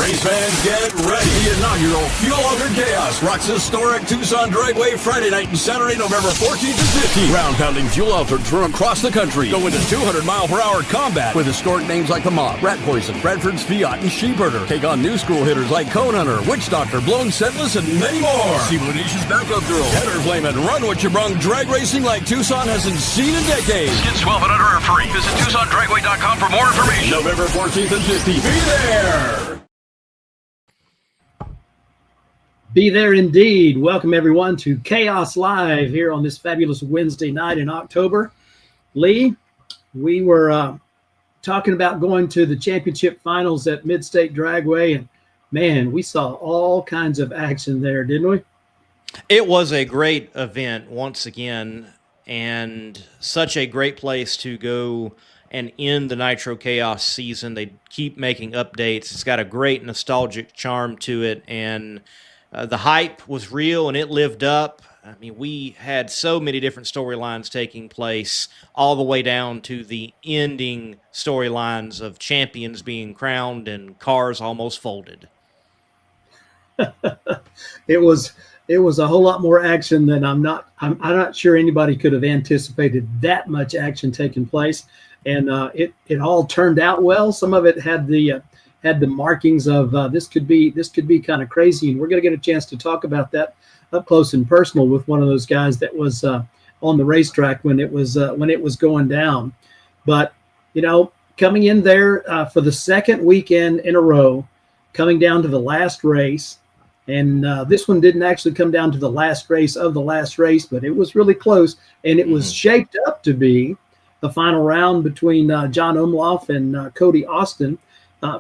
Race fans, get ready. The inaugural Fuel Altered Chaos rocks historic Tucson Dragway Friday night and Saturday, November 14th and 15th. Ground-pounding Fuel Altered run across the country. Go into 200-mile-per-hour combat with historic names like the Mob, Rat Poison, Bradford's Fiat, and Sheepherder. Take on new school hitters like Cone Hunter, Witch Doctor, Blown Scentless, and many more. See Blue Niche's Backup Girl, Header Flame, and Run What You Brung. Drag racing like Tucson hasn't seen in decades. Kids 12 and under are free. Visit TucsonDragway.com for more information. November 14th and 15th. Be there! Be there indeed. Welcome everyone to Chaos Live here on this fabulous Wednesday night in October. Lee, we were talking about going to the championship finals at Mid-State Dragway, and man, we saw all kinds of action there, didn't we? It was a great event once again, and such a great place to go and end the Nitro Chaos season. They keep making updates. It's got a great nostalgic charm to it, and the hype was real, and it lived up. I mean, we had so many different storylines taking place, all the way down to the ending storylines of champions being crowned and cars almost folded. It was a whole lot more action than I'm not sure anybody could have anticipated that much action taking place, and it all turned out well. Some of it had the markings of this could be kind of crazy, and we're going to get a chance to talk about that up close and personal with one of those guys that was on the racetrack when it was going down. But coming in there for the second weekend in a row, coming down to the last race, and this one didn't actually come down to the last race of the last race, but it was really close, and it was shaped up to be the final round between John Umlauf and Cody Austin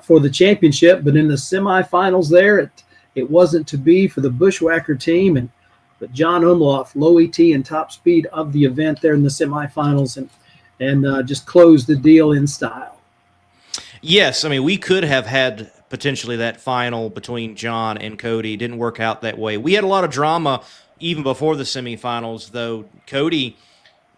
for the championship. But in the semifinals there, it wasn't to be for the Bushwhacker team, but John Umlauf, low ET and top speed of the event there in the semifinals, and just closed the deal in style. Yes, I mean, we could have had potentially that final between John and Cody. Didn't work out that way. We had a lot of drama even before the semifinals, though. Cody,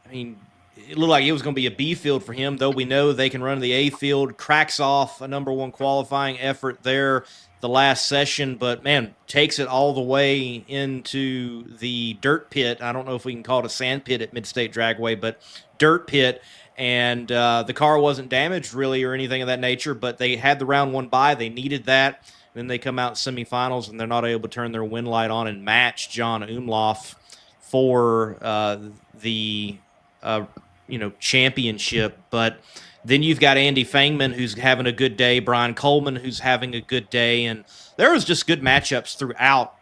I mean, it looked like it was going to be a B field for him, though we know they can run the A field. Cracks off a number one qualifying effort there the last session, but man, takes it all the way into the dirt pit. I don't know if we can call it a sand pit at Mid-State Dragway, but dirt pit. And the car wasn't damaged really or anything of that nature, but they had the round one bye. They needed that. Then they come out in semifinals, and they're not able to turn their win light on and match John Umlauf for the championship. But then you've got Andy Fangman, who's having a good day, Brian Kohlmann, who's having a good day, and there was just good matchups throughout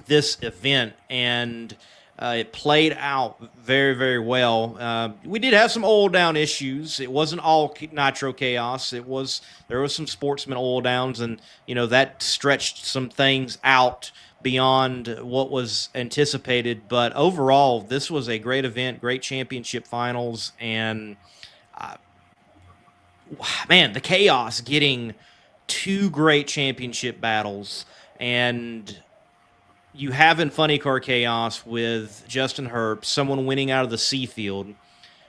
this event, and it played out very, very well. We did have some oil down issues. It wasn't all Nitro Chaos. There was some sportsman oil downs, and that stretched some things out beyond what was anticipated. But overall, this was a great event, great championship finals, and man, the Chaos getting two great championship battles, and you have in Funny Car Chaos with Justin Herb, someone winning out of the C field.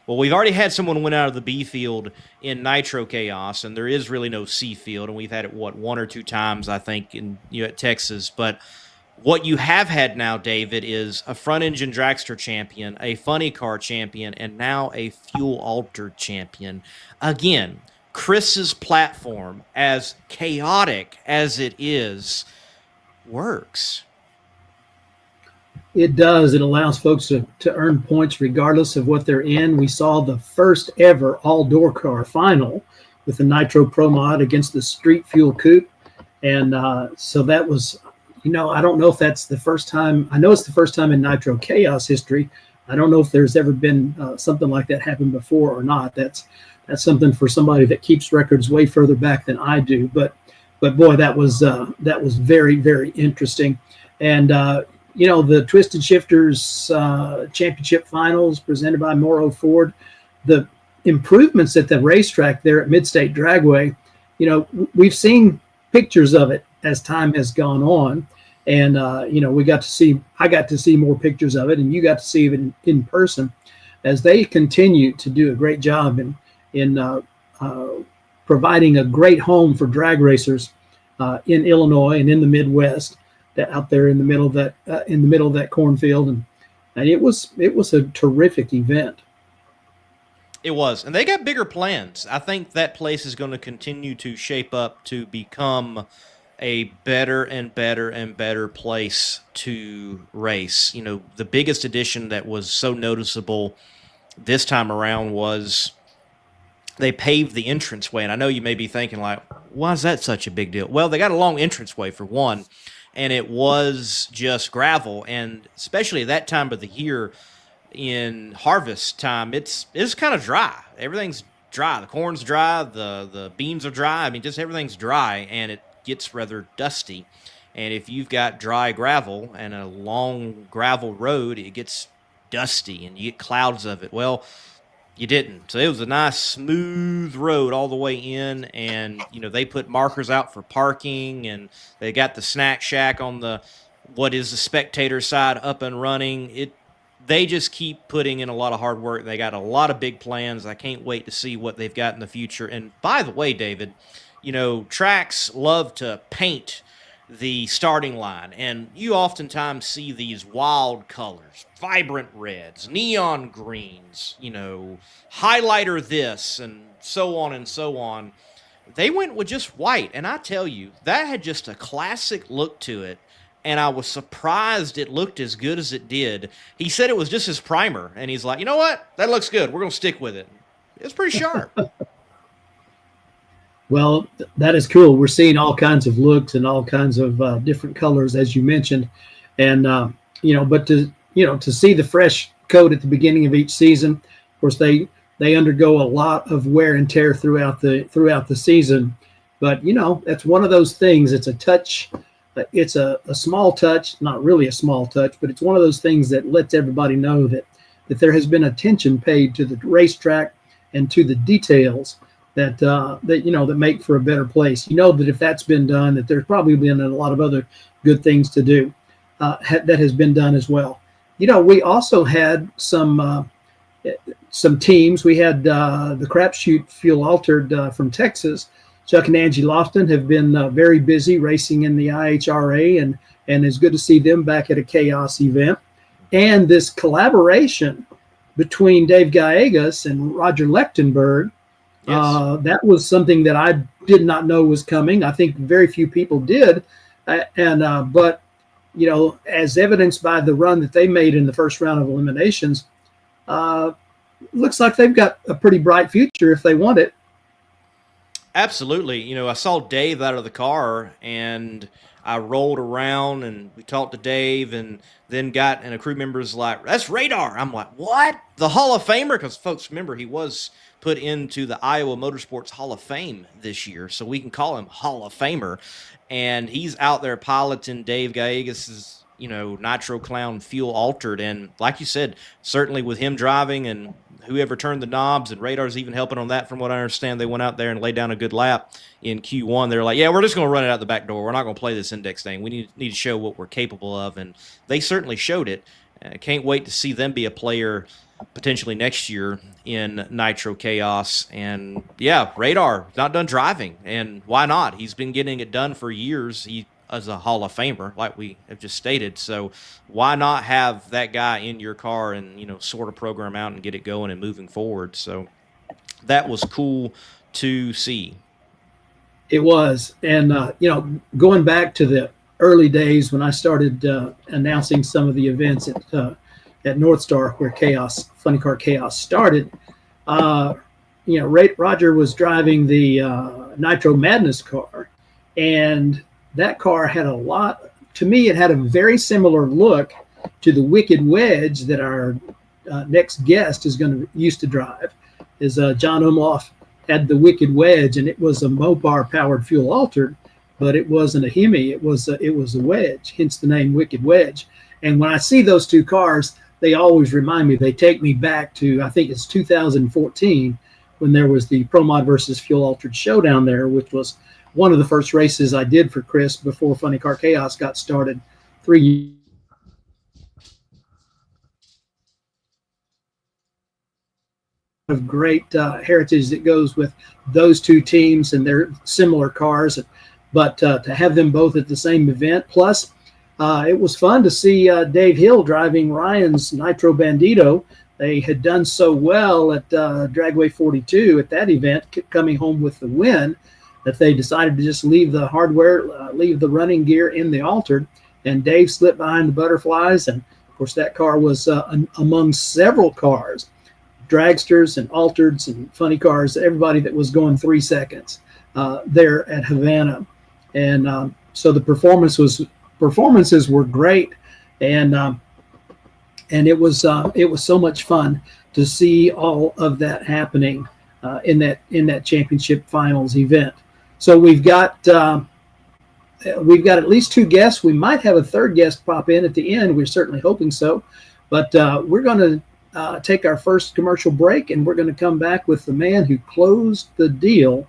Well, we've already had someone win out of the B field in Nitro Chaos, and there is really no C field, and we've had it, one or two times, I think, at Texas. But what you have had now, David, is a front-engine dragster champion, a Funny Car champion, and now a fuel-altered champion. Again, Chris's platform, as chaotic as it is, works. It does. It allows folks to earn points regardless of what they're in. We saw the first ever all-door car final with the Nitro Pro Mod against the Street Fuel Coupe. And so that was, I don't know if that's the first time. I know it's the first time in Nitro Chaos history. I don't know if there's ever been something like that happen before or not. That's something for somebody that keeps records way further back than I do. But boy, that was very, very interesting. And the Twisted Shifters Championship Finals presented by Morrow Ford, the improvements at the racetrack there at Mid-State Dragway, we've seen pictures of it as time has gone on. And, I got to see more pictures of it, and you got to see it in person as they continue to do a great job in providing a great home for drag racers in Illinois and in the Midwest, out there in the middle of that cornfield, and it was a terrific event. It was, and they got bigger plans. I think that place is going to continue to shape up to become a better and better and better place to race. The biggest addition that was so noticeable this time around was they paved the entranceway. And I know you may be thinking, like, why is that such a big deal? Well, they got a long entranceway for one, and it was just gravel. And especially at that time of the year, in harvest time, it's kind of dry. Everything's dry. The corn's dry. The beans are dry. I mean, just everything's dry, and it gets rather dusty. And if you've got dry gravel and a long gravel road, it gets dusty, and you get clouds of it. Well, you didn't. So it was a nice, smooth road all the way in, and, they put markers out for parking, and they got the snack shack on the spectator side up and running. They just keep putting in a lot of hard work. They got a lot of big plans. I can't wait to see what they've got in the future. And by the way, David, tracks love to paint the starting line, and you oftentimes see these wild colors, vibrant reds, neon greens, highlighter this, and so on and so on. They went with just white, and I tell you, that had just a classic look to it, and I was surprised it looked as good as it did. He said it was just his primer, and he's like, you know what? That looks good. We're going to stick with it. It's pretty sharp. Well, that is cool. We're seeing all kinds of looks and all kinds of different colors, as you mentioned, and but to see the fresh coat at the beginning of each season. Of course, they undergo a lot of wear and tear throughout the season, but that's one of those things. It's a touch. It's a small touch, not really a small touch, but it's one of those things that lets everybody know that there has been attention paid to the racetrack and to the details that make for a better place. That if that's been done, that there's probably been a lot of other good things to do that has been done as well. We also had some teams. We had the Crapshoot Fuel Altered from Texas. Chuck and Angie Lofton have been very busy racing in the IHRA, and it's good to see them back at a Chaos event. And this collaboration between Dave Gallegos and Roger Lechtenberg, yes. That was something that I did not know was coming. I think very few people did. But as evidenced by the run that they made in the first round of eliminations, looks like they've got a pretty bright future if they want it. Absolutely. I saw Dave out of the car, and I rolled around, and we talked to Dave, and then and a crew member's like, that's Radar. I'm like, what? The Hall of Famer? Because, folks, remember, he was put into the Iowa Motorsports Hall of Fame this year, so we can call him Hall of Famer. And he's out there piloting Dave Gallegos' Nitro Clown Fuel Altered. And like you said, certainly with him driving and whoever turned the knobs, and Radar's even helping on that from what I understand. They went out there and laid down a good lap in Q1. They're like, yeah, we're just going to run it out the back door. We're not going to play this index thing. We need to show what we're capable of, and they certainly showed it. Can't wait to see them be a player potentially next year in Nitro Chaos. And yeah, Radar not done driving, and why not? He's been getting it done for years. He as a Hall of Famer, like we have just stated. So why not have that guy in your car and, sort of program out and get it going and moving forward? So that was cool to see. It was. And, going back to the early days when I started announcing some of the events at North Star where Funny Car Chaos started, Roger was driving the Nitro Madness car, and that car had it had a very similar look to the Wicked Wedge that our next guest is used to drive. John Umlauf had the Wicked Wedge, and it was a Mopar powered fuel altered, but it wasn't a Hemi. It was a wedge, hence the name Wicked Wedge. And when I see those two cars, they always remind me. They take me back to, I think it's 2014, when there was the Pro Mod versus Fuel Altered showdown there, which was one of the first races I did for Chris before Funny Car Chaos got started 3 years. Of great heritage that goes with those two teams and their similar cars. But to have them both at the same event, plus it was fun to see Dave Hill driving Ryan's Nitro Bandito. They had done so well at Dragway 42 at that event, coming home with the win, that they decided to just leave the hardware, leave the running gear in the altered, and Dave slipped behind the butterflies. And of course, that car was among several cars, dragsters and altereds and funny cars, everybody that was going 3 seconds there at Havana. And so the performances were great, and it was so much fun to see all of that happening in that championship finals event. So we've got at least 2 guests. We might have a third guest pop in at the end. We're certainly hoping so. But we're going to take our first commercial break, and we're going to come back with the man who closed the deal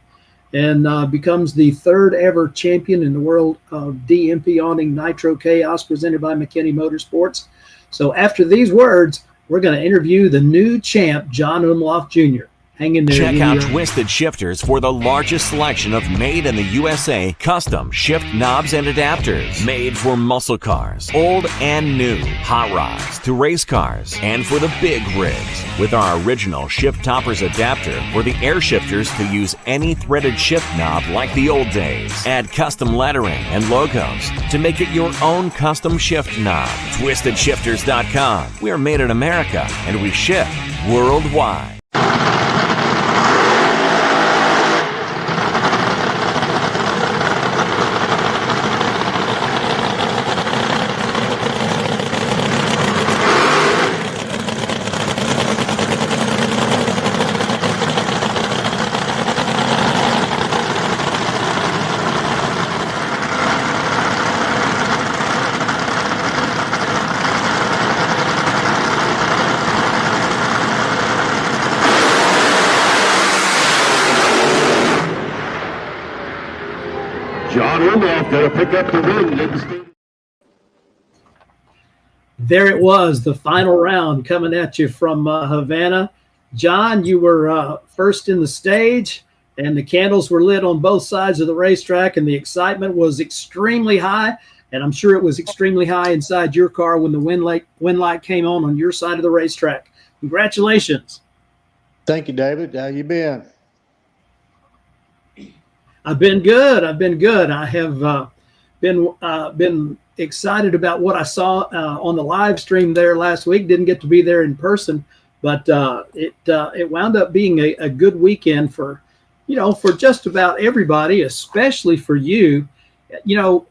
and becomes the 3rd ever champion in the world of DMP awning Nitro Chaos, presented by McKinney Motorsports. So after these words, we're going to interview the new champ, John Umlauf Jr. Hang in there. Check out Twisted Shifters for the largest selection of made in the USA custom shift knobs and adapters. Made for muscle cars, old and new, hot rods to race cars, and for the big rigs. With our original shift toppers adapter for the air shifters to use any threaded shift knob like the old days. Add custom lettering and logos to make it your own custom shift knob. TwistedShifters.com. We are made in America and we ship worldwide. John Umlauf going to pick up the win. There it was, the final round coming at you from Havana. John, you were first in the stage, and the candles were lit on both sides of the racetrack, and the excitement was extremely high. And I'm sure it was extremely high inside your car when the wind light came on your side of the racetrack. Congratulations. Thank you, David. How you been? I've been good. I have been excited about what I saw on the live stream there last week. Didn't get to be there in person, but it wound up being a good weekend for just about everybody, especially for you.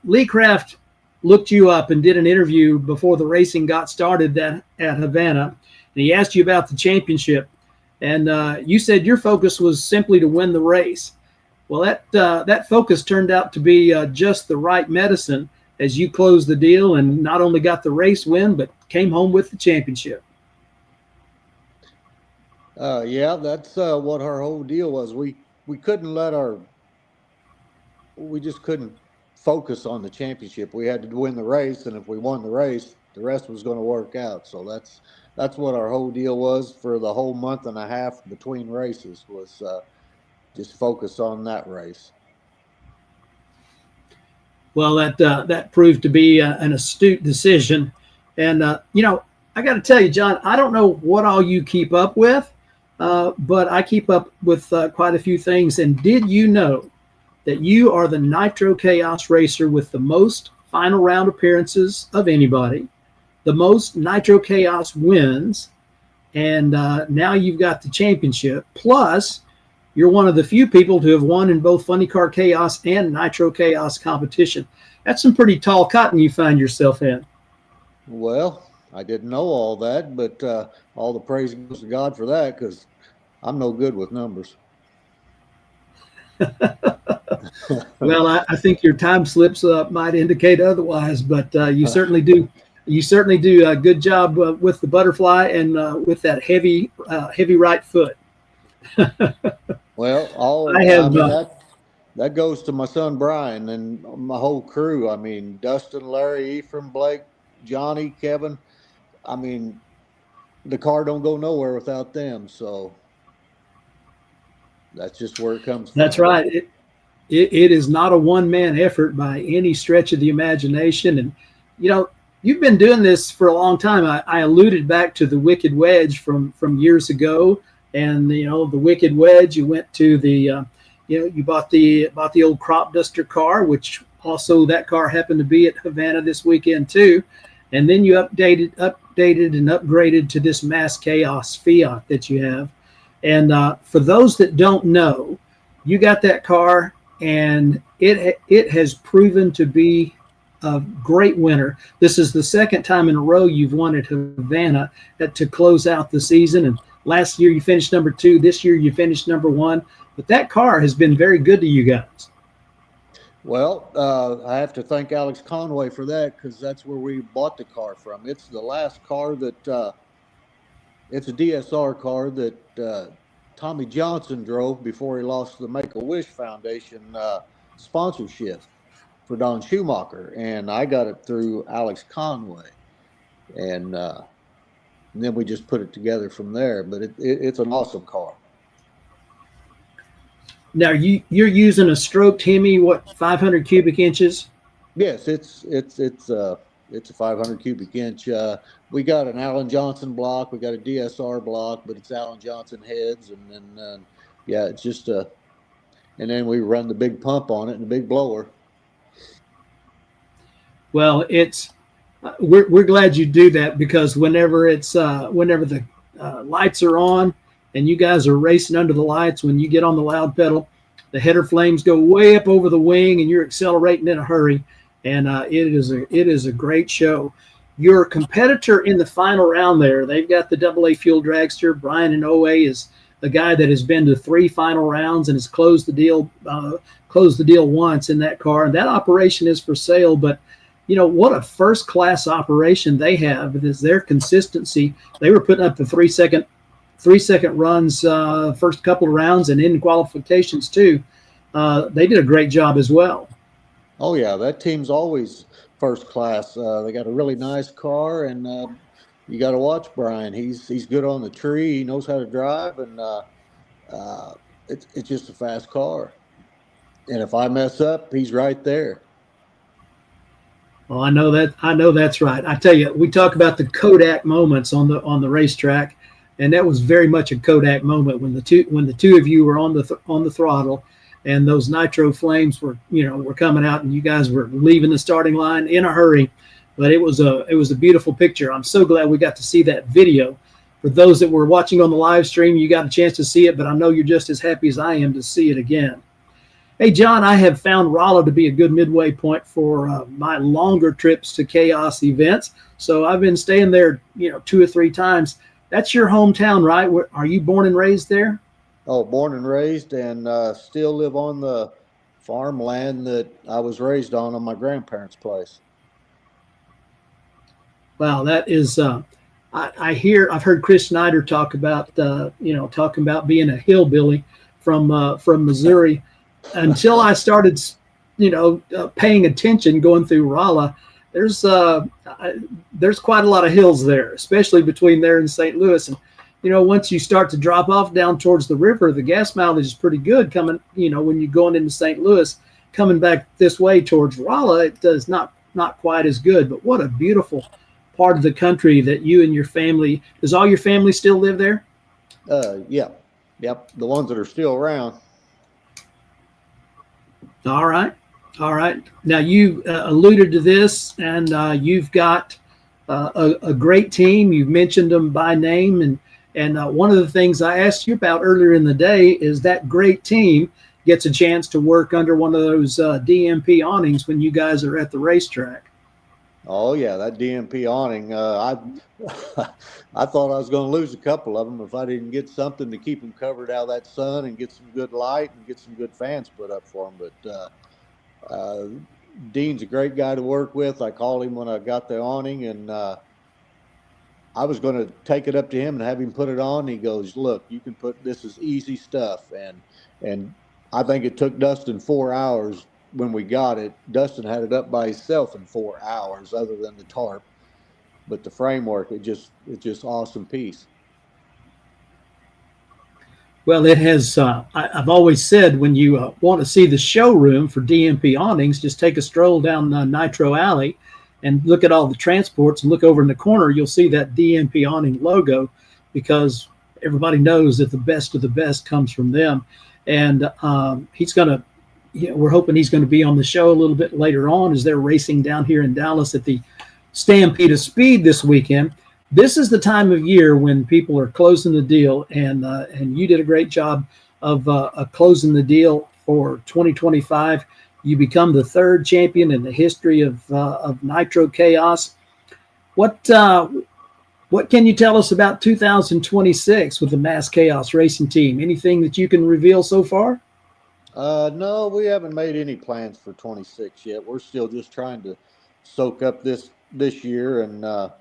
Lee Craft looked you up and did an interview before the racing got started at Havana, and he asked you about the championship, and you said your focus was simply to win the race. Well, that focus turned out to be just the right medicine as you closed the deal and not only got the race win, but came home with the championship. Yeah, that's what our whole deal was. We just couldn't focus on the championship. We had to win the race, and if we won the race, the rest was going to work out. So that's what our whole deal was for the whole month and a half between races, was just focus on that race. Well, that proved to be an astute decision. And, I got to tell you, John, I don't know what all you keep up with, but I keep up with quite a few things. And did you know that you are the Nitro Chaos racer with the most final round appearances of anybody, the most Nitro Chaos wins, and now you've got the championship, plus you're one of the few people to have won in both Funny Car Chaos and Nitro Chaos competition. That's some pretty tall cotton you find yourself in. Well, I didn't know all that, but all the praise goes to God for that, because I'm no good with numbers. Well, I think your time slips might indicate otherwise, but you certainly do. You certainly do a good job with the butterfly and with that heavy right foot. Well, that goes to my son Brian and my whole crew. I mean, Dustin, Larry, Ephraim, Blake, Johnny, Kevin. I mean, the car don't go nowhere without them. So that's just where it comes from. That's right. it is not a one-man effort by any stretch of the imagination. And, you've been doing this for a long time. I alluded back to the Wicked Wedge from years ago. And, the Wicked Wedge, you went to the, you bought the old crop duster car, which also that car happened to be at Havana this weekend too. And then you updated and upgraded to this Mass Chaos Fiat that you have. And for those that don't know, you got that car, and it has proven to be a great winner. This is the second time in a row you've won at Havana to close out the season. And last year you finished number 2. This year you finished number 1. But that car has been very good to you guys. Well, I have to thank Alex Conway for that, because that's where we bought the car from. It's the last car that it's a DSR car that Tommy Johnson drove before he lost the Make-A-Wish Foundation sponsorship for Don Schumacher, and I got it through Alex Conway, and then we just put it together from there. But it's an awesome car. Now you're using a stroked Hemi, 500 cubic inches? Yes, it's a 500 cubic inch. We got an Alan Johnson block. We got a DSR block, but it's Alan Johnson heads, and then it's just and then we run the big pump on it and the big blower. Well, we're glad you do that, because whenever the lights are on and you guys are racing under the lights, when you get on the loud pedal, the header flames go way up over the wing and you're accelerating in a hurry. And it is a great show. Your competitor in the final round there, they've got the AA fuel dragster. Brian in OA is a guy that has been to 3 final rounds and has closed the deal once in that car. And that operation is for sale. But what a first class operation they have. It is their consistency. They were putting up the 3-second runs first couple of rounds, and in qualifications too. They did a great job as well. Oh yeah, that team's always first class. They got a really nice car, and you got to watch Brian. He's good on the tree. He knows how to drive, and it's just a fast car. And if I mess up, he's right there. Well, I know that's right. I tell you, we talk about the Kodak moments on the racetrack, and that was very much a Kodak moment when the two of you were on the throttle, and those nitro flames were coming out, and you guys were leaving the starting line in a hurry. But it was a beautiful picture. I'm so glad we got to see that video. For those that were watching on the live stream, you got a chance to see it, but I know you're just as happy as I am to see it again. Hey, John, I have found Rolla to be a good midway point for my longer trips to Chaos events. So I've been staying there, 2 or 3 times. That's your hometown, right? Are you born and raised there? Oh, born and raised, and still live on the farmland that I was raised on my grandparents' place. Wow, that is. I've heard Chris Snyder talk about being a hillbilly from Missouri. Until I started, paying attention going through Rolla, there's quite a lot of hills there, especially between there and St. Louis. And, once you start to drop off down towards the river, the gas mileage is pretty good coming, when you're going into St. Louis. Coming back this way towards Rolla, it does not quite as good. But what a beautiful part of the country that you and your family, does all your family still live there? Yeah. Yep. The ones that are still around. All right. Now you alluded to this, and you've got a great team. You've mentioned them by name, and one of the things I asked you about earlier in the day is that great team gets a chance to work under one of those DMP awnings when you guys are at the racetrack. Oh yeah, that DMP awning. I thought I was going to lose a couple of them if I didn't get something to keep them covered out of that sun and get some good light and get some good fans put up for them. But Dean's a great guy to work with. I called him when I got the awning, and I was going to take it up to him and have him put it on. He goes, "Look, you can put this is easy stuff," and I think it took Dustin 4 hours. When we got it, Dustin had it up by himself in 4 hours, other than the tarp. But the framework, it's just awesome piece. Well, it has. I've always said when you want to see the showroom for DMP awnings, just take a stroll down Nitro Alley and look at all the transports and look over in the corner. You'll see that DMP awning logo because everybody knows that the best of the best comes from them. And he's going to, we're hoping he's going to be on the show a little bit later on as they're racing down here in Dallas at the Stampede of Speed this weekend. This is the time of year when people are closing the deal, and you did a great job of closing the deal for 2025. You become the third champion in the history of Nitro Chaos. What can you tell us about 2026 with the Mass Chaos Racing Team? Anything that you can reveal so far? No, we haven't made any plans for 26 yet. We're still just trying to soak up this year, and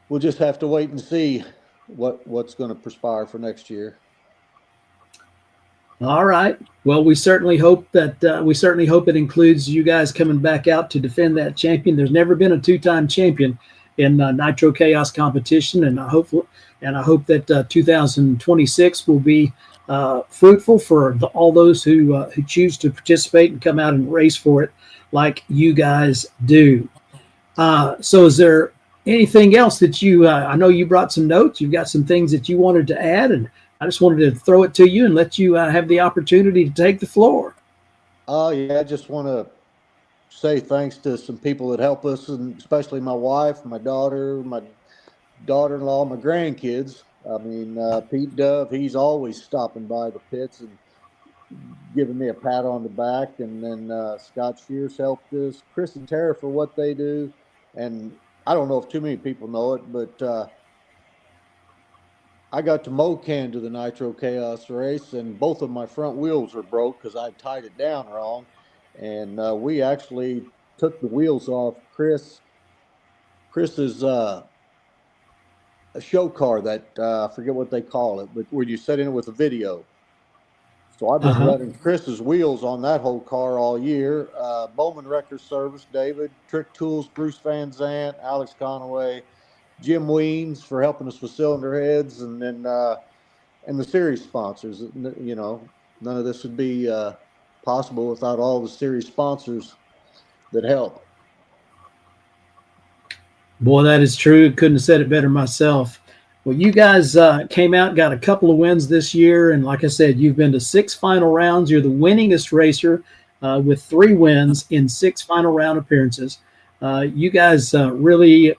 we'll just have to wait and see what's going to perspire for next year. All right. Well, we certainly hope it includes you guys coming back out to defend that champion. There's never been a two-time champion in Nitro Chaos competition, and I hope that 2026 will be fruitful for all those who choose to participate and come out and race for it like you guys do. So is there anything else that I know you brought some notes, you've got some things that you wanted to add, and I just wanted to throw it to you and let you have the opportunity to take the floor. Oh, yeah, I just want to say thanks to some people that help us, and especially my wife, my daughter, my daughter-in-law, my grandkids. I mean, Pete Dove, he's always stopping by the pits and giving me a pat on the back. And then Scott Shears helped us, Chris and Tara for what they do. And I don't know if too many people know it, but I got to mow-can to the Nitro Chaos race, and both of my front wheels were broke because I tied it down wrong. And we actually took the wheels off Chris's a show car that I forget what they call it, but where you set in it with a video. So I've been running Chris's wheels on that whole car all year. Bowman Wrecker Service, David, Trick Tools, Bruce Van Zant, Alex Conaway, Jim Weens for helping us with cylinder heads, and then and the series sponsors. You know, none of this would be possible without all the series sponsors that help. Boy, that is true. Couldn't have said it better myself. Well, you guys came out, got a couple of wins this year, and like I said, you've been to 6 final rounds. You're the winningest racer with 3 wins in 6 final round appearances. You guys really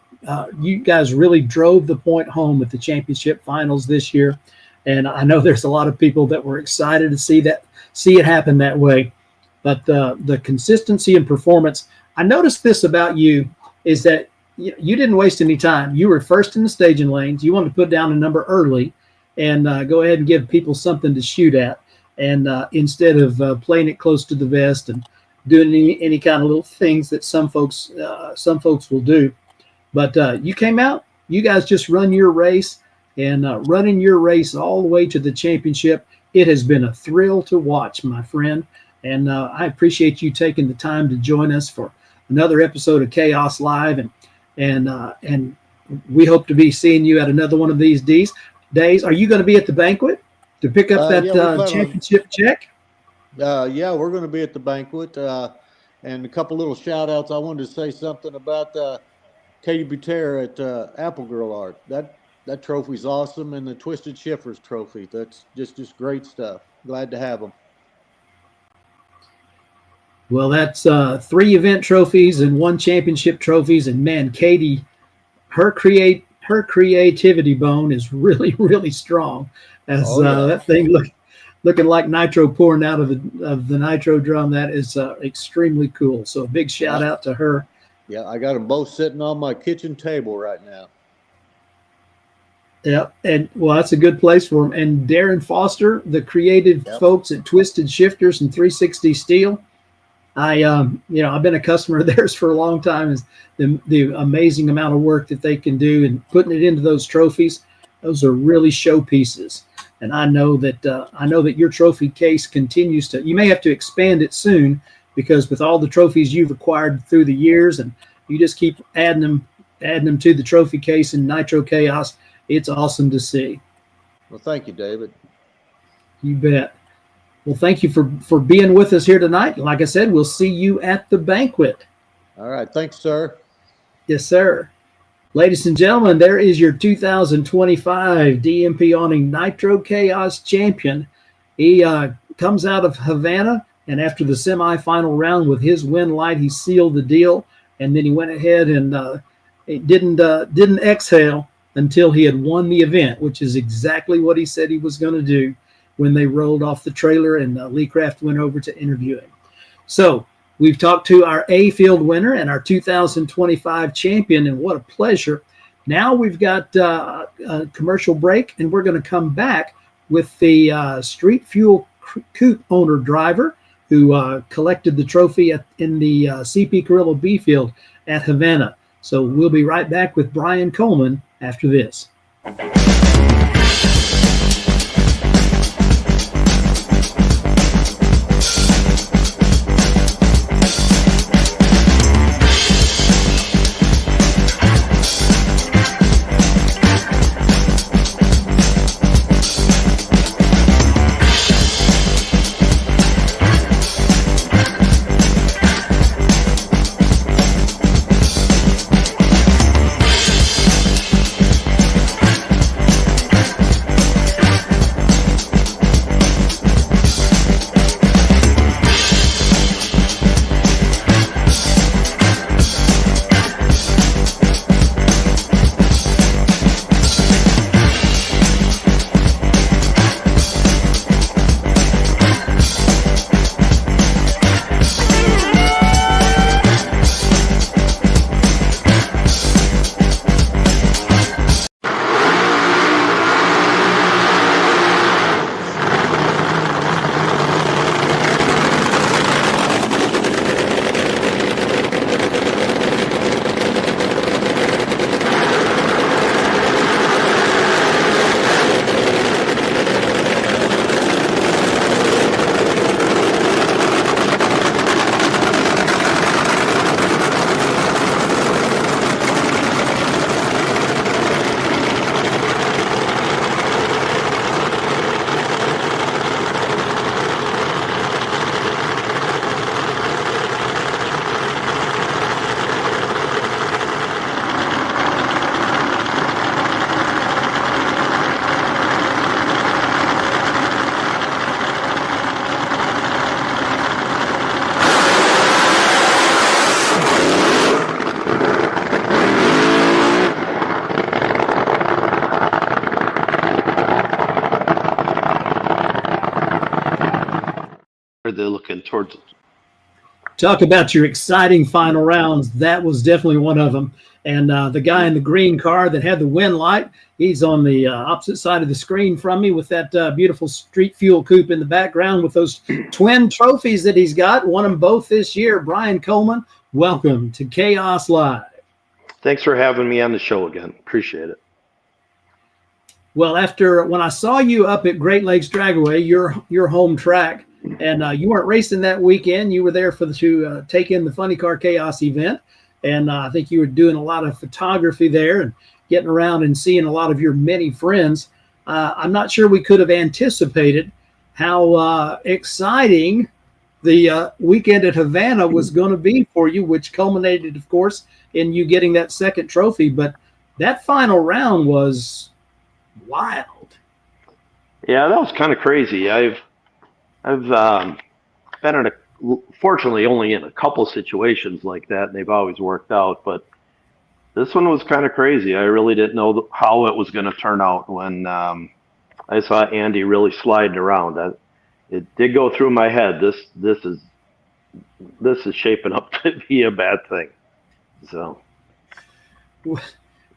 drove the point home at the championship finals this year, and I know there's a lot of people that were excited to see it happen that way. But the consistency and performance, I noticed this about you is that you didn't waste any time. You were first in the staging lanes. You wanted to put down a number early and go ahead and give people something to shoot at. And instead of playing it close to the vest and doing any kind of little things that some folks will do. But you came out, you guys just run your race, and running your race all the way to the championship. It has been a thrill to watch, my friend. And I appreciate you taking the time to join us for another episode of Chaos Live. And we hope to be seeing you at another one of these days. Are you going to be at the banquet to pick up that championship check? Yeah, we're going to be at the banquet. And a couple little shout outs. I wanted to say something about Katie Butera at Apple Girl Art. That trophy's awesome. And the Twisted Shifters trophy. That's just great stuff. Glad to have them. Well, that's 3 event trophies and 1 championship trophies. And man, Katie, her creativity bone is really, really strong. As that thing looking like nitro pouring out of the nitro drum, that is extremely cool. So a big shout out to her. Yeah, I got them both sitting on my kitchen table right now. Yeah, and well, that's a good place for them. And Darren Foster, the creative folks at Twisted Shifters and 360 Steel. I've been a customer of theirs for a long time. Is the amazing amount of work that they can do and putting it into those trophies. Those are really showpieces. And I know that your trophy case continues to. You may have to expand it soon because with all the trophies you've acquired through the years, and you just keep adding them to the trophy case in Nitro Chaos. It's awesome to see. Well, thank you, David. You bet. Well, thank you for being with us here tonight. Like I said, we'll see you at the banquet. All right. Thanks, sir. Yes, sir. Ladies and gentlemen, there is your 2025 DMP Awning Nitro Chaos champion. He comes out of Havana, and after the semifinal round with his win light, he sealed the deal, and then he went ahead and didn't exhale until he had won the event, which is exactly what he said he was going to do when they rolled off the trailer and Lee Craft went over to interview him. So we've talked to our A field winner and our 2025 champion, and what a pleasure. Now we've got a commercial break, and we're going to come back with the Street Fuel Coupe owner driver who collected the trophy in the CP Carrillo B field at Havana. So we'll be right back with Brian Kohlmann after this. They're looking towards. Talk about your exciting final rounds. That was definitely one of them. And the guy in the green car that had the win light, he's on the opposite side of the screen from me with that beautiful Street Fuel Coupe in the background with those twin trophies that he's got. Won them both this year. Brian Kohlmann, welcome to Chaos Live. Thanks for having me on the show again. Appreciate it. Well, when I saw you up at Great Lakes Dragway, your home track, and you weren't racing that weekend. You were there to take in the Funny Car Chaos event. And I think you were doing a lot of photography there and getting around and seeing a lot of your many friends. I'm not sure we could have anticipated how exciting the weekend at Havana was going to be for you, which culminated, of course, in you getting that second trophy. But that final round was wild. Yeah, that was kind of crazy. I've been fortunately only in a couple situations like that, and they've always worked out. But this one was kind of crazy. I really didn't know how it was going to turn out when I saw Andy really sliding around. It did go through my head. This is shaping up to be a bad thing. So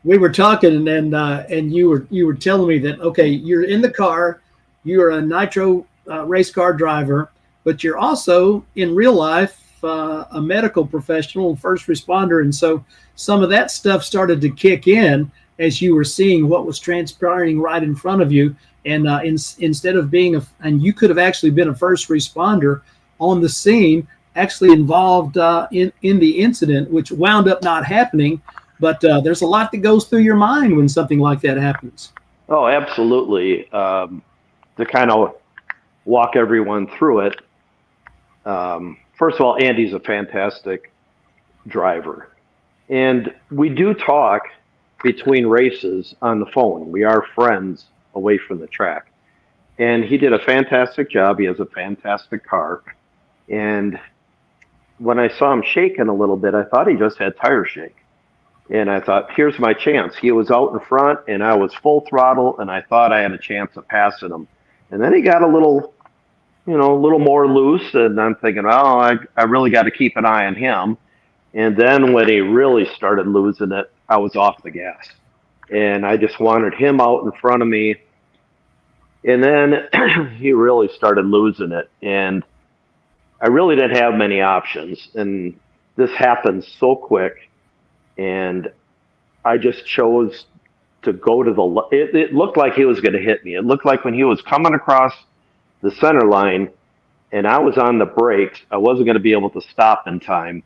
we were talking, and you were telling me that, okay, you're in the car, you're a Nitro race car driver, but you're also in real life a medical professional, first responder, and so some of that stuff started to kick in as you were seeing what was transpiring right in front of you. And instead of being and you could have actually been a first responder on the scene, actually involved in the incident, which wound up not happening. But there's a lot that goes through your mind when something like that happens. Oh, absolutely. To kind of walk everyone through it. First of all, Andy's a fantastic driver. And we do talk between races on the phone. We are friends away from the track. And he did a fantastic job. He has a fantastic car. And when I saw him shaking a little bit, I thought he just had tire shake. And I thought, here's my chance. He was out in front, and I was full throttle, and I thought I had a chance of passing him. And then he got a little more loose, and I'm thinking, oh, I really got to keep an eye on him. And then when he really started losing it, I was off the gas. And I just wanted him out in front of me. And then he really started losing it. And I really didn't have many options. And this happened so quick. And I just chose to go to it looked like he was going to hit me. It looked like when he was coming across the center line and I was on the brakes, I wasn't going to be able to stop in time.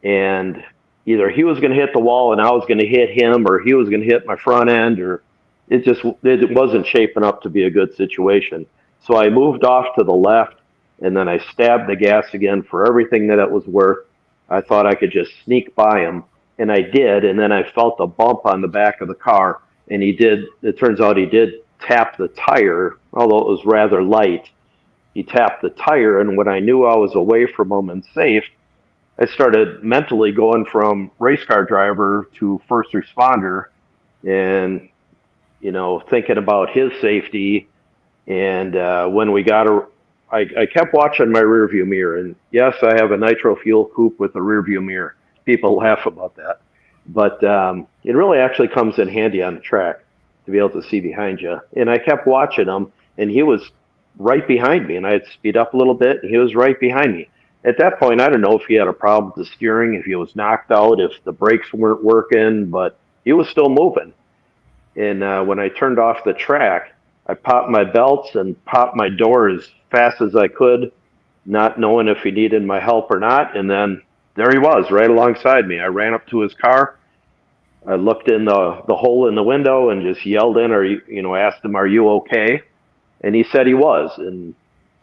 And either he was going to hit the wall and I was going to hit him, or he was going to hit my front end, or it wasn't shaping up to be a good situation. So I moved off to the left, and then I stabbed the gas again for everything that it was worth. I thought I could just sneak by him, and I did. And then I felt a bump on the back of the car, and it turns out he did tap the tire, although it was rather light. He tapped the tire, and when I knew I was away from him and safe, I started mentally going from race car driver to first responder, and thinking about his safety. And when we got I kept watching my rearview mirror, and yes, I have a Nitro fuel coupe with a rearview mirror. People laugh about that, but it really actually comes in handy on the track to be able to see behind you. And I kept watching him, and he was right behind me, and I'd speed up a little bit, and he was right behind me. At that point, I don't know if he had a problem with the steering, if he was knocked out, if the brakes weren't working, but he was still moving. And when I turned off the track, I popped my belts and popped my door as fast as I could, not knowing if he needed my help or not. And then there he was, right alongside me. I ran up to his car. I looked in the hole in the window and just yelled in, asked him, "Are you okay?" And he said he was. And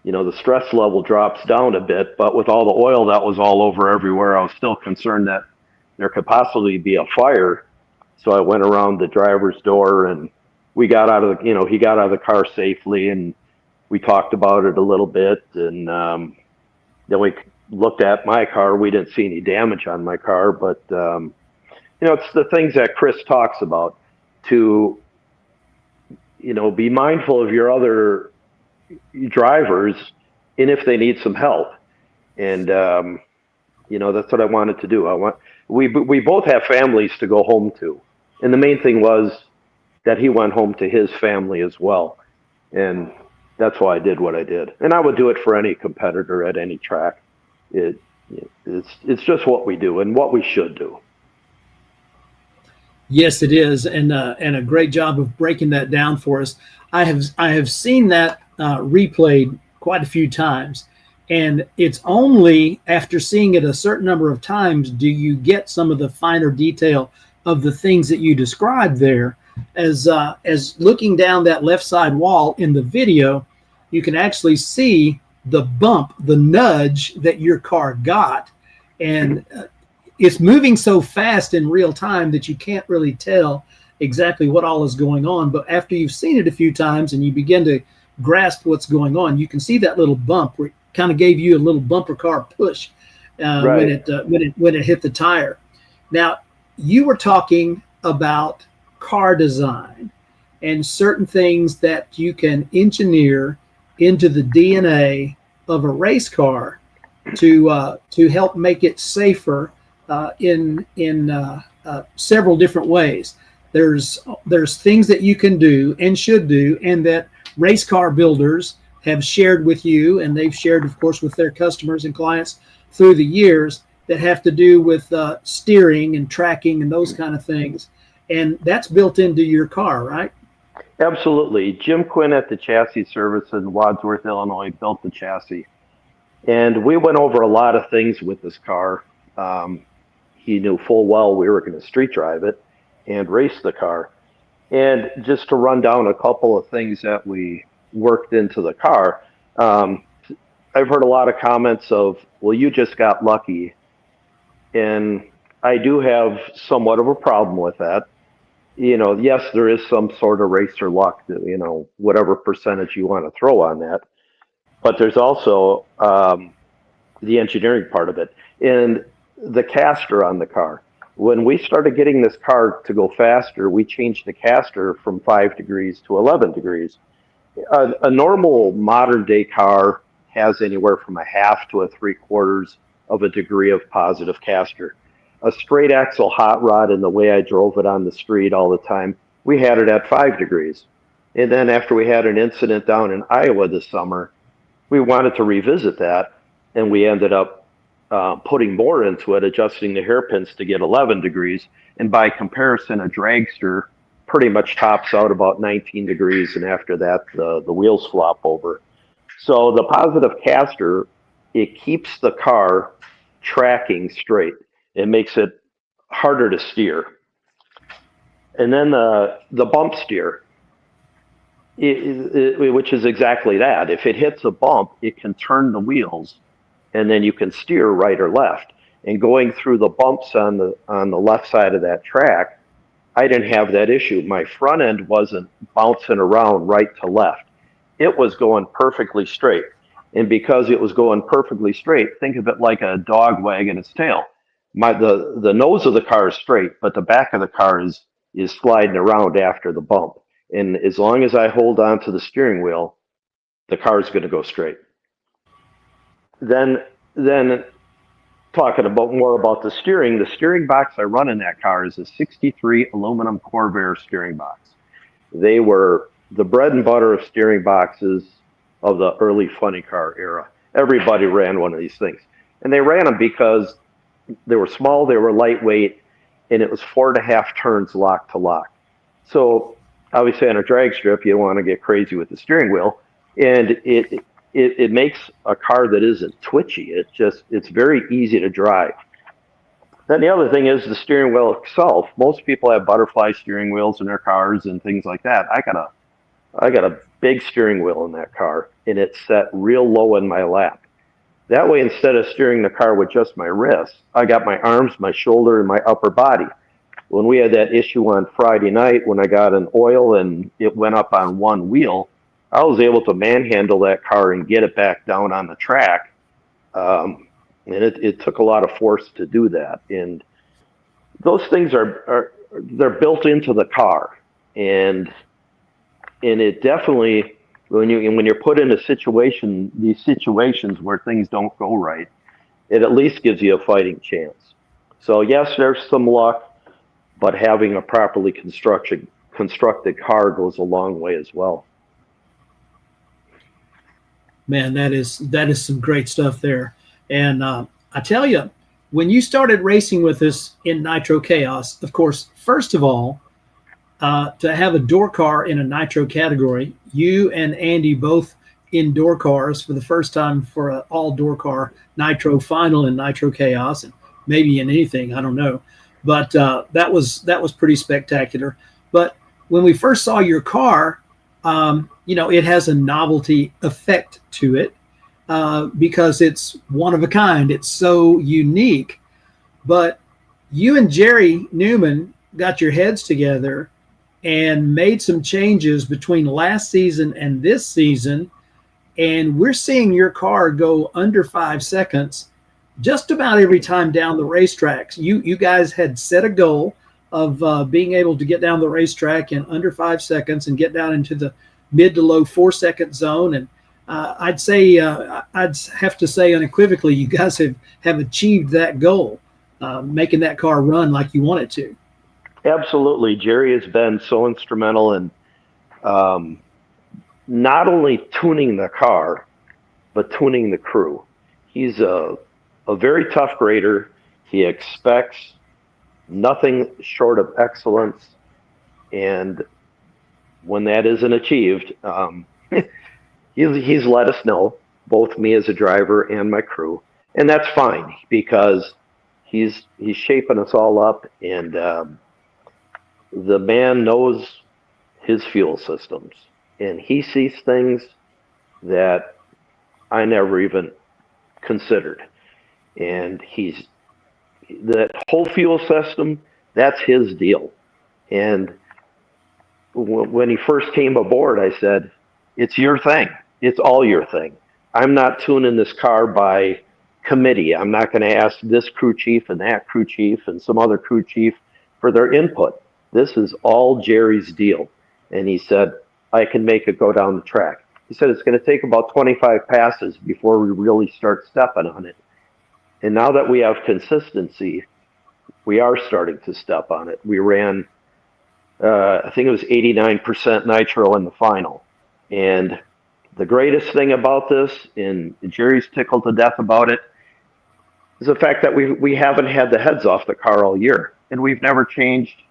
the stress level drops down a bit, but with all the oil that was all over everywhere, I was still concerned that there could possibly be a fire. So I went around the driver's door, and we got out of he got out of the car safely, and we talked about it a little bit. And then we looked at my car. We didn't see any damage on my car, but it's the things that Chris talks about, to be mindful of your other drivers, and if they need some help. And that's what I wanted to do. We both have families to go home to, and the main thing was that he went home to his family as well, and that's why I did what I did. And I would do it for any competitor at any track. It's just what we do and what we should do. Yes, it is, and a great job of breaking that down for us. I have seen that replayed quite a few times, and it's only after seeing it a certain number of times do you get some of the finer detail of the things that you described there. As looking down that left side wall in the video, you can actually see the bump, the nudge that your car got, and it's moving so fast in real time that you can't really tell exactly what all is going on. But after you've seen it a few times and you begin to grasp what's going on, you can see that little bump where it kind of gave you a little bumper car push when it hit the tire. Now, you were talking about car design and certain things that you can engineer into the DNA of a race car to help make it safer in several different ways. There's things that you can do and should do, and that race car builders have shared with you, and they've shared, of course, with their customers and clients through the years, that have to do with steering and tracking and those kind of things. And that's built into your car, right? Absolutely. Jim Quinn at the Chassis Service in Wadsworth, Illinois, built the chassis. And we went over a lot of things with this car. He knew full well we were going to street drive it and race the car. And just to run down a couple of things that we worked into the car, I've heard a lot of comments of, well, you just got lucky. And I do have somewhat of a problem with that. Yes, there is some sort of racer luck, whatever percentage you want to throw on that. But there's also the engineering part of it and the caster on the car. When we started getting this car to go faster, we changed the caster from 5 degrees to 11 degrees. A normal modern day car has anywhere from a half to a 3/4 of a degree of positive caster. A straight axle hot rod, in the way I drove it on the street all the time, we had it at 5 degrees. And then after we had an incident down in Iowa this summer, we wanted to revisit that, and we ended up putting more into it, adjusting the hairpins to get 11 degrees. And by comparison, a dragster pretty much tops out about 19 degrees, and after that, the wheels flop over. So the positive caster, it keeps the car tracking straight. It makes it harder to steer. And then the bump steer, which is exactly that. If it hits a bump, it can turn the wheels, and then you can steer right or left. And going through the bumps on the left side of that track, I didn't have that issue. My front end wasn't bouncing around right to left. It was going perfectly straight. And because it was going perfectly straight, think of it like a dog wagging its tail. The nose of the car is straight, but the back of the car is sliding around after the bump. And as long as I hold on to the steering wheel, the car is going to go straight. Then talking more about the steering box I run in that car is a 63 aluminum Corvair steering box. They were the bread and butter of steering boxes of the early funny car era. Everybody ran one of these things. And they ran them because they were small, they were lightweight, and it was 4.5 turns lock to lock. So obviously on a drag strip, you don't want to get crazy with the steering wheel. And it makes a car that isn't twitchy. It's very easy to drive. Then the other thing is the steering wheel itself. Most people have butterfly steering wheels in their cars and things like that. I got a big steering wheel in that car, and it's set real low in my lap. That way, instead of steering the car with just my wrists, I got my arms, my shoulder, and my upper body. When we had that issue on Friday night, when I got an oil and it went up on one wheel, I was able to manhandle that car and get it back down on the track. And it took a lot of force to do that. And those things they're built into the car. And it definitely, when you're put in these situations where things don't go right, it at least gives you a fighting chance. So yes, there's some luck, but having a properly constructed car goes a long way as well. Man, that is some great stuff there. And I tell you, when you started racing with us in Nitro Chaos, of course, first of all, to have a door car in a Nitro category, you and Andy both in door cars for the first time for an all-door car Nitro final in Nitro Chaos, and maybe in anything, I don't know. But that was pretty spectacular. But when we first saw your car, it has a novelty effect to it because it's one of a kind. It's so unique. But you and Jerry Newman got your heads together and made some changes between last season and this season, and we're seeing your car go under 5 seconds just about every time down the racetracks. You guys had set a goal of being able to get down the racetrack in under 5 seconds and get down into the mid to low 4-second zone. And I'd have to say unequivocally, you guys have achieved that goal, making that car run like you want it to. Absolutely. Jerry has been so instrumental in not only tuning the car, but tuning the crew. He's a very tough grader. He expects nothing short of excellence. And when that isn't achieved, he's let us know, both me as a driver and my crew. And that's fine because he's shaping us all up, and the man knows his fuel systems, and he sees things that I never even considered. And that whole fuel system, that's his deal. And when he first came aboard, I said, it's your thing. It's all your thing. I'm not tuning this car by committee. I'm not going to ask this crew chief and that crew chief and some other crew chief for their input. This is all Jerry's deal. And he said, I can make it go down the track. He said, it's going to take about 25 passes before we really start stepping on it. And now that we have consistency, we are starting to step on it. We ran, I think it was 89% nitro in the final. And the greatest thing about this, and Jerry's tickled to death about it, is the fact that we haven't had the heads off the car all year. And we've never changed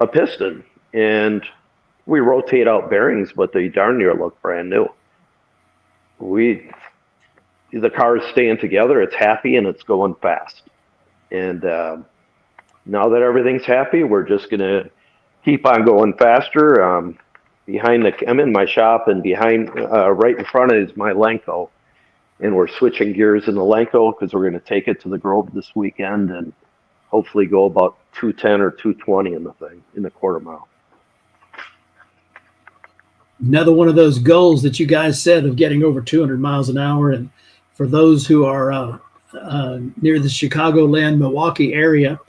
a piston. And we rotate out bearings, but they darn near look brand new. The car is staying together, it's happy, and it's going fast. And now that everything's happy, we're just going to keep on going faster. I'm in my shop, and behind, right in front of it is my Lenko. And we're switching gears in the Lenko because we're going to take it to the Grove this weekend and hopefully go about 210 or 220 in the quarter mile. Another one of those goals that you guys said of getting over 200 miles an hour. And for those who are near the Chicagoland, Milwaukee area,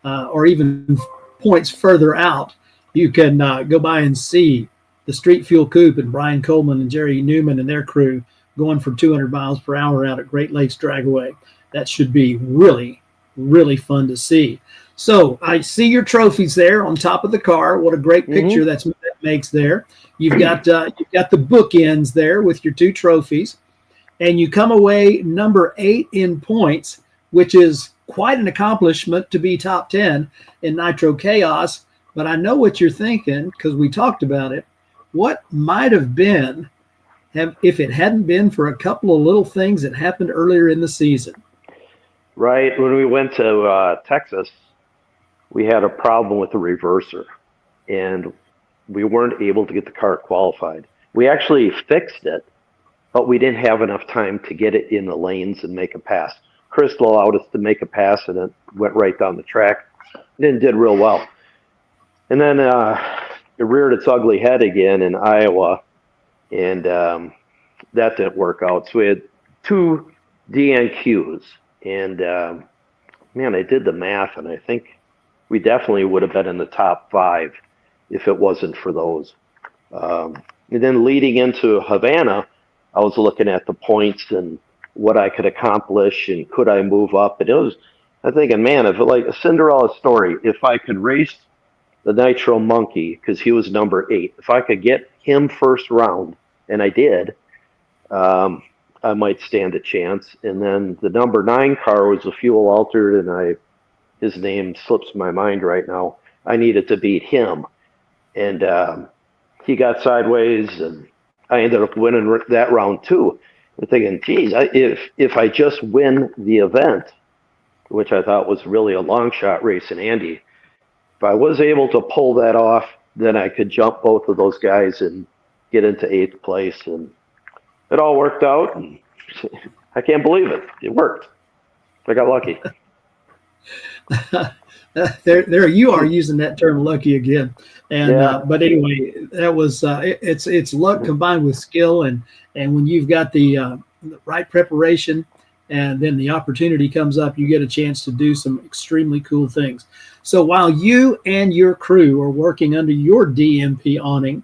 or even points further out, you can go by and see the Street Fuel Coupe and Brian Kohlmann and Jerry Newman and their crew going for 200 miles per hour out at Great Lakes Dragway. That should be really, really fun to see. So I see your trophies there on top of the car. What a great picture that makes there. You've got the bookends there with your two trophies, and you come away number 8 in points, which is quite an accomplishment to be top 10 in Nitro Chaos. But I know what you're thinking because we talked about it. What might have been if it hadn't been for a couple of little things that happened earlier in the season? Right. When we went to Texas, we had a problem with the reverser, and we weren't able to get the car qualified. We actually fixed it, but we didn't have enough time to get it in the lanes and make a pass. Chris allowed us to make a pass, and it went right down the track. It did real well. And then it reared its ugly head again in Iowa, and that didn't work out. So we had 2 DNQs, and man, I did the math, and I think we definitely would have been in the top 5 if it wasn't for those. And then leading into Havana, I was looking at the points and what I could accomplish and could I move up. And I'm thinking, man, if like a Cinderella story, if I could race the Nitro Monkey, because he was number 8, if I could get him first round, and I did, I might stand a chance. And then the number 9 car was a fuel altered, and his name slips my mind right now. I needed to beat him. And he got sideways, and I ended up winning that round too. I'm thinking, geez, if I just win the event, which I thought was really a long shot racing Andy, if I was able to pull that off, then I could jump both of those guys and get into 8th place. And it all worked out, and I can't believe it. It worked. I got lucky. There you are using that term lucky again. And yeah. But anyway, that was it's luck combined with skill, and when you've got the right preparation and then the opportunity comes up, you get a chance to do some extremely cool things. So while you and your crew are working under your DMP awning,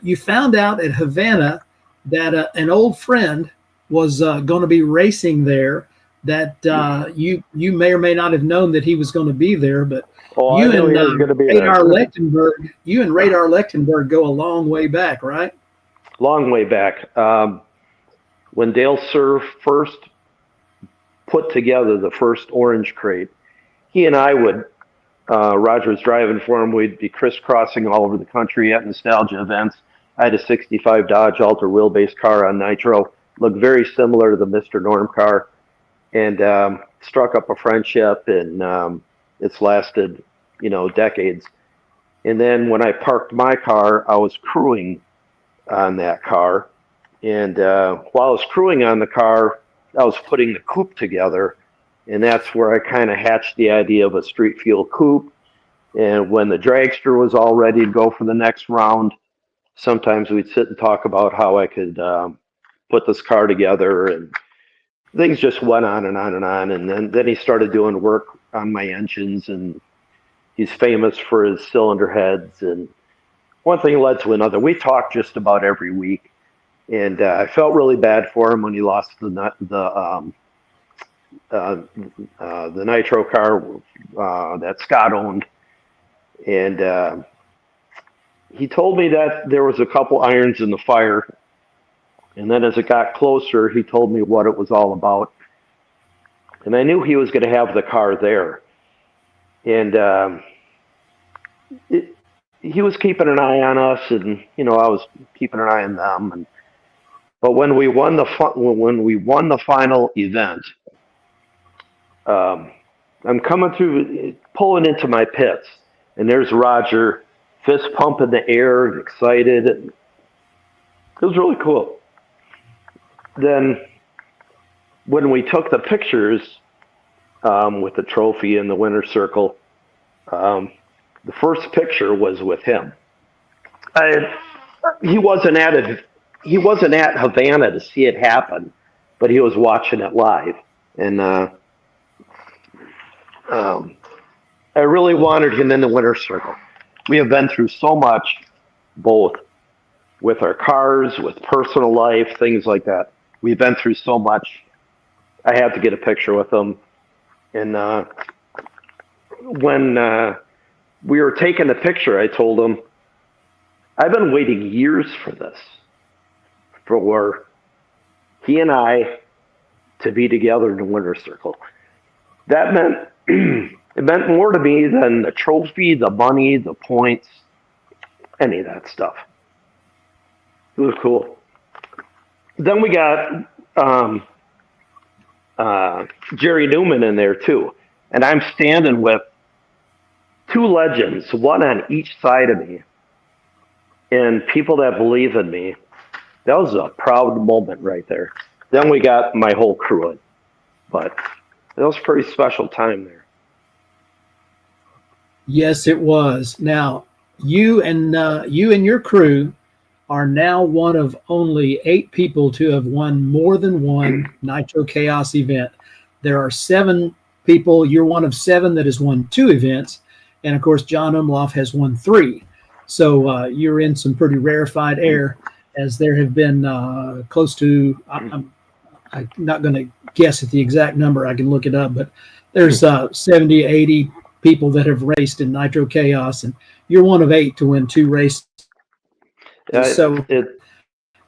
you found out at Havana that an old friend was going to be racing there, that you may or may not have known that he was going to be there, but you and Radar Lechtenberg go a long way back, right? Long way back. When Dale Surf first put together the first orange crate, he and I would, Roger was driving for him, we'd be crisscrossing all over the country at nostalgia events. I had a 65 Dodge Alter wheelbase car on Nitro, looked very similar to the Mr. Norm car, and struck up a friendship, and it's lasted, decades. And then when I parked my car, I was crewing on that car. And while I was crewing on the car, I was putting the coupe together. And that's where I kind of hatched the idea of a street fuel coupe. And when the dragster was all ready to go for the next round, sometimes we'd sit and talk about how I could put this car together. And things just went on and on and on. And then he started doing work on my engines, and he's famous for his cylinder heads. And one thing led to another. We talked just about every week. And I felt really bad for him when he lost the Nitro car that Scott owned. And he told me that there was a couple irons in the fire. And then as it got closer, he told me what it was all about. And I knew he was going to have the car there. And he was keeping an eye on us, and I was keeping an eye on them. But when we won the final event, I'm pulling into my pits, and there's Roger, fist pump in the air, excited. It was really cool. Then when we took the pictures with the trophy in the winner's circle, the first picture was with him. He wasn't at Havana to see it happen, but he was watching it live. And I really wanted him in the winner's circle. We have been through so much, both with our cars, with personal life, things like that. We've been through so much. I had to get a picture with him. And when we were taking the picture, I told him, I've been waiting years for this, for he and I to be together in the winner's circle. That meant it meant more to me than the trophy, the money, the points, any of that stuff. It was cool. Then we got Jerry Newman in there too, and I'm standing with two legends, one on each side of me, and people that believe in me. That was a proud moment right there. Then we got my whole crew in, but that was a pretty special time there. Yes, it was. Now, you and your crew are now one of only 8 people to have won more than one Nitro Chaos event. There are 7 people. You're one of 7 that has won 2 events. And, of course, John Umlauf has won 3. So you're in some pretty rarefied air, as there have been close to, I'm not going to guess at the exact number. I can look it up. But there's 70, 80 people that have raced in Nitro Chaos. And you're one of 8 to win 2 races. So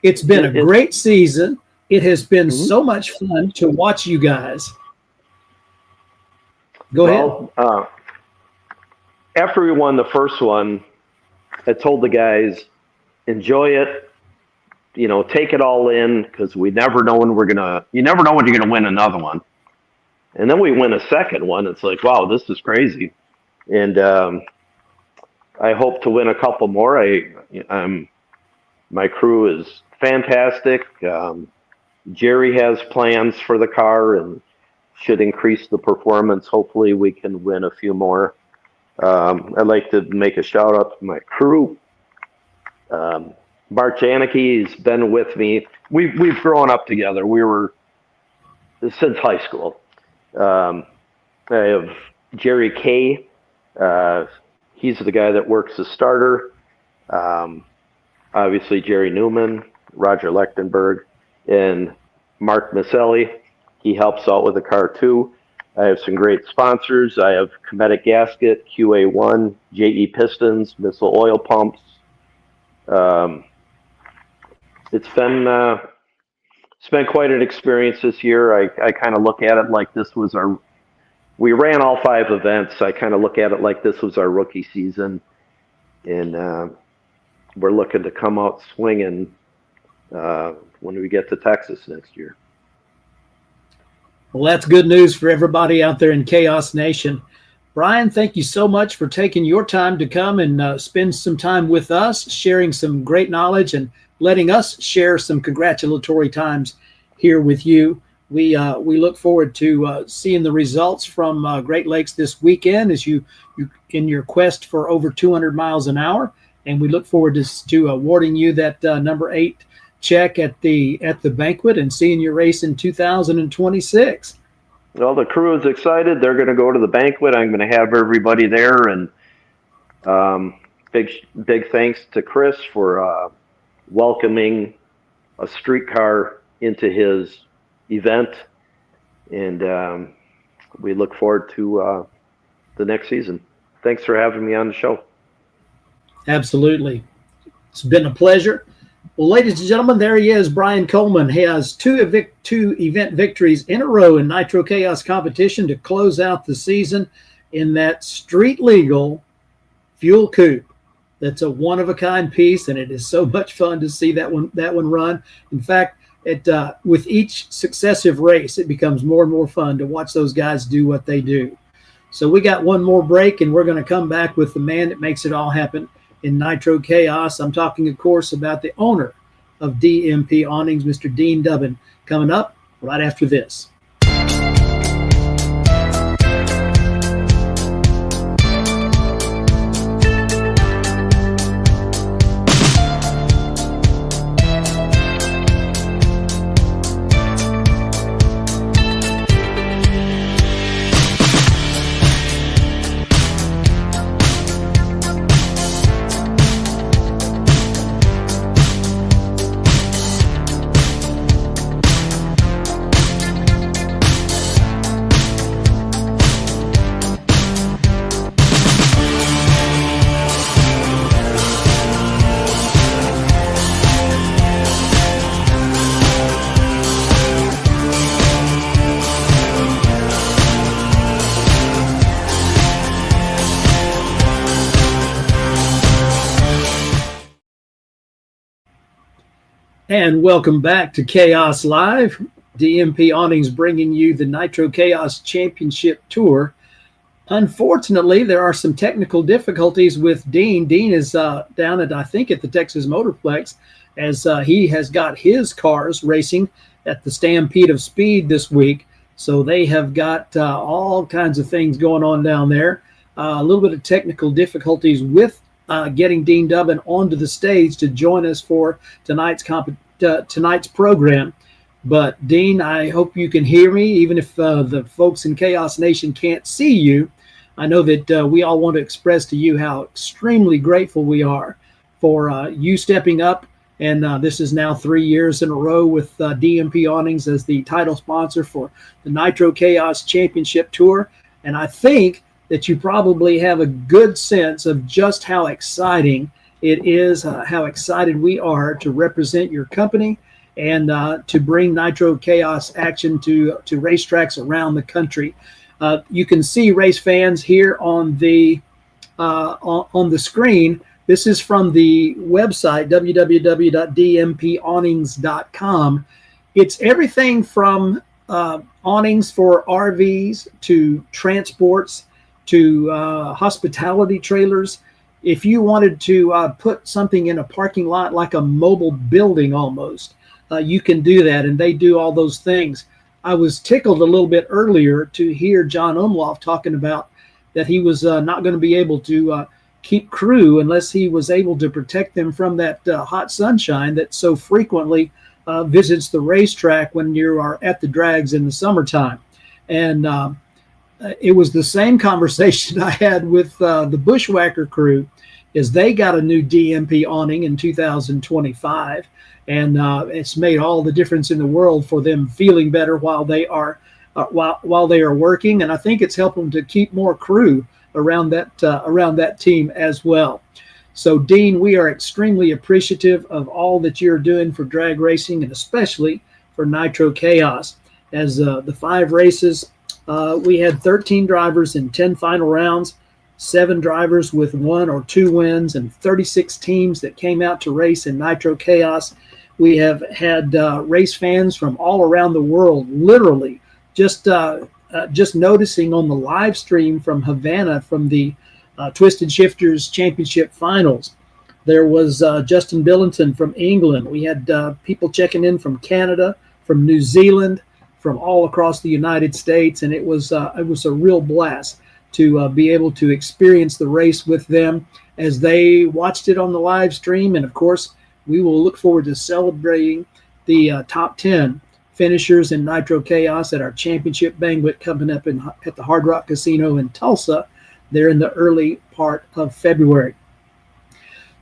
it's been a great season. It has been so much fun to watch you guys. Go ahead. After we won the first one, I told the guys, enjoy it, take it all in, because you never know when you're going to win another one. And then we win a second one. It's like, wow, this is crazy. And I hope to win a couple more. My crew is fantastic. Jerry has plans for the car and should increase the performance. Hopefully we can win a few more. I'd like to make a shout out to my crew. Bart Janicki's been with me. We've grown up together. We were since high school. I have Jerry Kay. He's the guy that works the starter. Obviously, Jerry Newman, Roger Lechtenberg, and Mark Maselli. He helps out with the car too. I have some great sponsors. I have Cometic Gasket, QA1, JE Pistons, Missile Oil Pumps. It's been quite an experience this year. I kind of look at it like this was we ran all 5 events. I kind of look at it like this was our rookie season. And we're looking to come out swinging when we get to Texas next year. Well, that's good news for everybody out there in Chaos Nation. Brian, thank you so much for taking your time to come and spend some time with us, sharing some great knowledge and letting us share some congratulatory times here with you. We look forward to seeing the results from Great Lakes this weekend as you in your quest for over 200 miles an hour, and we look forward to awarding you that number 8 check at the banquet and seeing your race in 2026. Well, the crew is excited. They're going to go to the banquet. I'm going to have everybody there, and big thanks to Chris for welcoming a streetcar into his event, and we look forward to the next season. Thanks for having me on the show. Absolutely. It's been a pleasure. Well, ladies and gentlemen, there he is. Brian Kohlmann. He has two event victories in a row in Nitro Chaos competition to close out the season in that street legal fuel coupe. That's a one-of-a-kind piece, and it is so much fun to see that one run. In fact, with each successive race, it becomes more and more fun to watch those guys do what they do. So we got one more break, and we're going to come back with the man that makes it all happen in Nitro Chaos. I'm talking, of course, about the owner of DMP Awnings, Mr. Dean Dubbin, coming up right after this. And welcome back to Chaos Live. DMP Awnings bringing you the Nitro Chaos Championship Tour. Unfortunately, there are some technical difficulties with Dean. Dean is down at, I think, at the Texas Motorplex, as he has got his cars racing at the Stampede of Speed this week. So they have got all kinds of things going on down there. A little bit of technical difficulties with getting Dean Dubbin onto the stage to join us for tonight's program. But Dean, I hope you can hear me, even if the folks in Chaos Nation can't see you. I know that we all want to express to you how extremely grateful we are for you stepping up. And this is now 3 years in a row with DMP Awnings as the title sponsor for the Nitro Chaos Championship Tour. And I think that you probably have a good sense of just how exciting it is, how excited we are to represent your company and to bring Nitro Chaos action to racetracks around the country. You can see, race fans, here on the screen. This is from the website, www.dmpawnings.com. It's everything from awnings for RVs to transports to hospitality trailers. If you wanted to put something in a parking lot like a mobile building almost, you can do that, and they do all those things. I was tickled a little bit earlier to hear John Umlauf talking about that he was not going to be able to keep crew unless he was able to protect them from that hot sunshine that so frequently visits the racetrack when you are at the drags in the summertime. And it was the same conversation I had with the Bushwhacker crew, is they got a new DMP awning in 2025, and it's made all the difference in the world for them feeling better while they are working, and I think it's helped them to keep more crew around that team as well. So, Dean, we are extremely appreciative of all that you're doing for drag racing, and especially for Nitro Chaos. As the 5 races, we had 13 drivers in 10 final rounds, 7 drivers with 1 or 2 wins, and 36 teams that came out to race in Nitro Chaos. We have had race fans from all around the world, literally just just noticing on the live stream from Havana from the Twisted Shifters Championship Finals, there was Justin Billington from England. We had people checking in from Canada, from New Zealand, from all across the United States, and it was a real blast to be able to experience the race with them as they watched it on the live stream. And of course, we will look forward to celebrating the top 10 finishers in Nitro Chaos at our championship banquet coming up at the Hard Rock Casino in Tulsa there in the early part of February.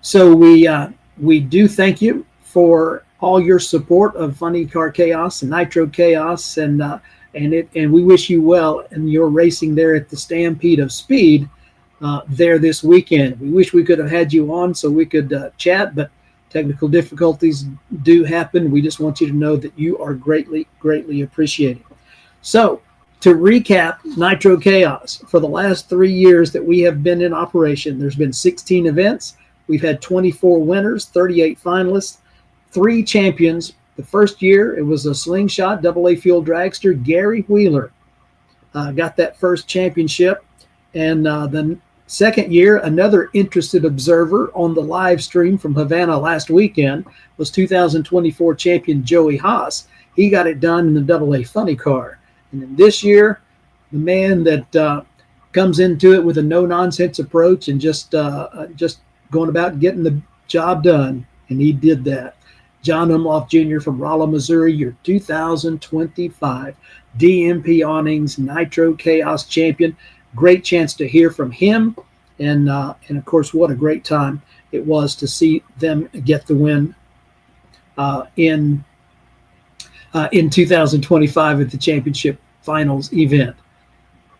So we do thank you for all your support of Funny Car Chaos and Nitro Chaos, and we wish you well in your racing there at the Stampede of Speed there this weekend. We wish we could have had you on so we could chat, but technical difficulties do happen. We just want you to know that you are greatly, greatly appreciated. So to recap Nitro Chaos, for the last 3 years that we have been in operation, there's been 16 events. We've had 24 winners, 38 finalists, 3 champions. The first year, it was a slingshot AA fuel dragster. Gary Wheeler got that first championship. And the second year, another interested observer on the live stream from Havana last weekend was 2024 champion Joey Haas. He got it done in the AA funny car. And then this year, the man that comes into it with a no-nonsense approach and just going about getting the job done, and he did that. John Umlauf Jr. from Rolla, Missouri, your 2025 DMP Awnings Nitro Chaos champion. Great chance to hear from him, and of course, what a great time it was to see them get the win in 2025 at the championship finals event.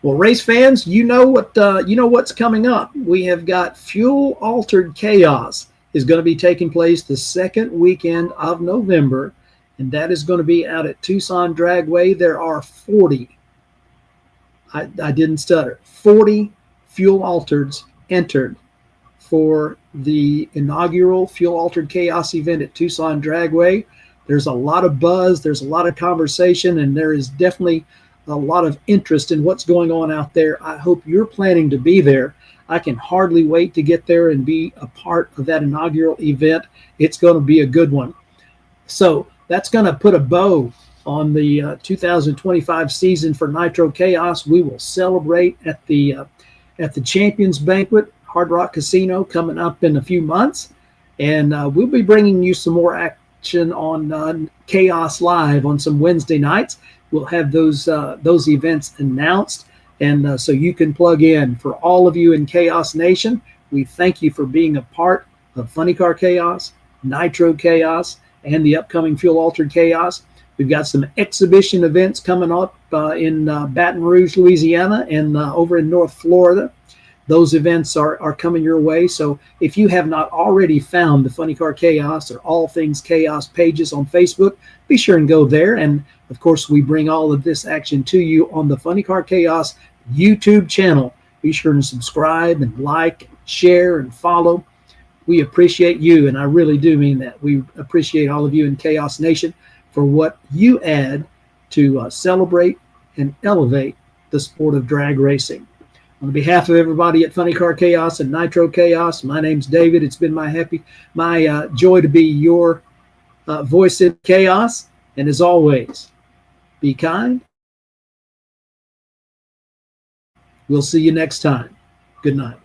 Well, race fans, you know what's coming up. We have got Fuel Altered Chaos is going to be taking place the second weekend of November, and that is going to be out at Tucson Dragway. There are 40, I didn't stutter, 40 Fuel Altereds entered for the inaugural Fuel Altered Chaos event at Tucson Dragway. There's a lot of buzz, there's a lot of conversation, and there is definitely a lot of interest in what's going on out there. I hope you're planning to be there. I can hardly wait to get there and be a part of that inaugural event. It's going to be a good one. So that's going to put a bow on the 2025 season for Nitro Chaos. We will celebrate at the Champions Banquet, Hard Rock Casino, coming up in a few months. And we'll be bringing you some more action on Chaos Live on some Wednesday nights. We'll have those events announced, and so you can plug in. For all of you in Chaos Nation, we thank you for being a part of Funny Car Chaos, Nitro Chaos, and the upcoming Fuel Altered Chaos. We've got some exhibition events coming up in Baton Rouge, Louisiana, and over in North Florida. Those events are coming your way. So if you have not already found the Funny Car Chaos or All Things Chaos pages on Facebook, be sure and go there. And of course, we bring all of this action to you on the Funny Car Chaos YouTube channel. Be sure and subscribe and like, share, and follow. We appreciate you, and I really do mean that. We appreciate all of you in Chaos Nation for what you add to celebrate and elevate the sport of drag racing. On behalf of everybody at Funny Car Chaos and Nitro Chaos, my name's David. It's been my joy to be your voice in chaos. And as always, be kind. We'll see you next time. Good night.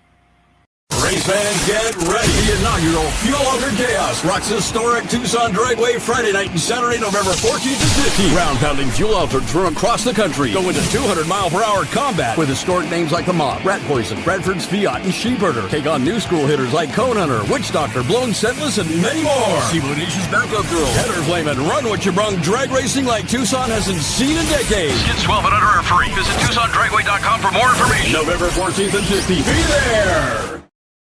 Race fans, get ready. The inaugural Fuel Altered Chaos rocks historic Tucson Dragway Friday night and Saturday, November 14th and 15th. Ground-pounding Fuel Altereds from across the country go into 200-mile-per-hour combat with historic names like the Mob, Rat Poison, Bradford's Fiat, and Sheepherder. Take on new school hitters like Cone Hunter, Witch Doctor, Blown Scentless, and many more. See Bonisha's Backup Girl, Header Flame, and Run What You Brung drag racing like Tucson hasn't seen in decades. Kids 12 and under are free. Visit TucsonDragway.com for more information. November 14th and 15th. Be there!